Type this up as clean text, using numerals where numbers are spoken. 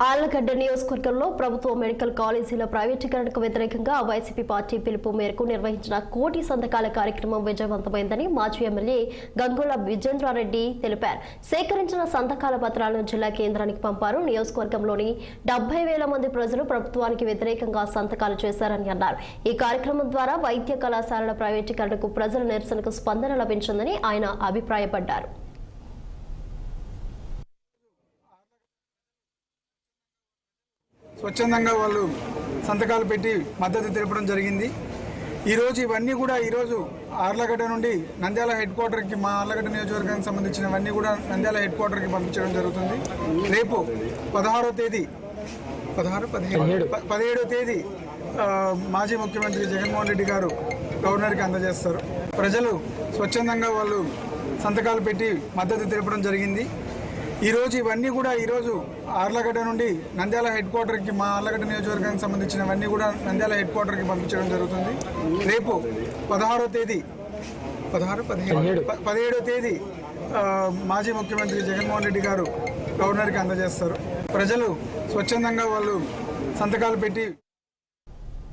ఆళ్లగడ్డ నియోజకవర్గంలో ప్రభుత్వ మెడికల్ కాలేజీల ప్రైవేటీకరణకు వ్యతిరేకంగా వైసీపీ పార్టీ పిలుపు మేరకు నిర్వహించిన కోటి సంతకాల కార్యక్రమం విజయవంతమైందని మాజీ ఎమ్మెల్యే గంగుల విజేంద్రారెడ్డి తెలిపారు. సేకరించిన సంతకాల పత్రాలను జిల్లా కేంద్రానికి పంపారు. నియోజకవర్గంలోని 70,000 మంది ప్రజలు ప్రభుత్వానికి వ్యతిరేకంగా సంతకాలు చేశారని అన్నారు. ఈ కార్యక్రమం ద్వారా వైద్య కళాశాలల ప్రైవేటీకరణకు ప్రజల నిరసనకు స్పందన లభించిందని ఆయన అభిప్రాయపడ్డారు. స్వచ్ఛందంగా వాళ్ళు సంతకాలు పెట్టి మద్దతు తెలపడం జరిగింది. ఈరోజు ఇవన్నీ కూడా ఆర్లగడ్డ నుండి నంద్యాల హెడ్ క్వార్టర్కి, మా ఆర్లగడ్డ నియోజకవర్గానికి సంబంధించినవన్నీ కూడా నంద్యాల హెడ్ క్వార్టర్కి పంపించడం జరుగుతుంది. రేపు 17వ తేదీ 17వ తేదీ మాజీ ముఖ్యమంత్రి జగన్మోహన్ రెడ్డి గారు గవర్నర్కి అందజేస్తారు. ప్రజలు స్వచ్ఛందంగా వాళ్ళు సంతకాలు పెట్టి మద్దతు తెలపడం జరిగింది. ఈరోజు ఇవన్నీ కూడా ఆర్లగడ్డ నుండి నంద్యాల హెడ్ క్వార్టర్కి, మా ఆర్లగడ్డ నియోజకవర్గానికి సంబంధించినవన్నీ కూడా నంద్యాల హెడ్ క్వార్టర్కి పంపించడం జరుగుతుంది. రేపు 17వ తేదీ మాజీ ముఖ్యమంత్రి జగన్మోహన్ రెడ్డి గారు గవర్నర్కి అందజేస్తారు. ప్రజలు స్వచ్ఛందంగా వాళ్ళు సంతకాలు పెట్టి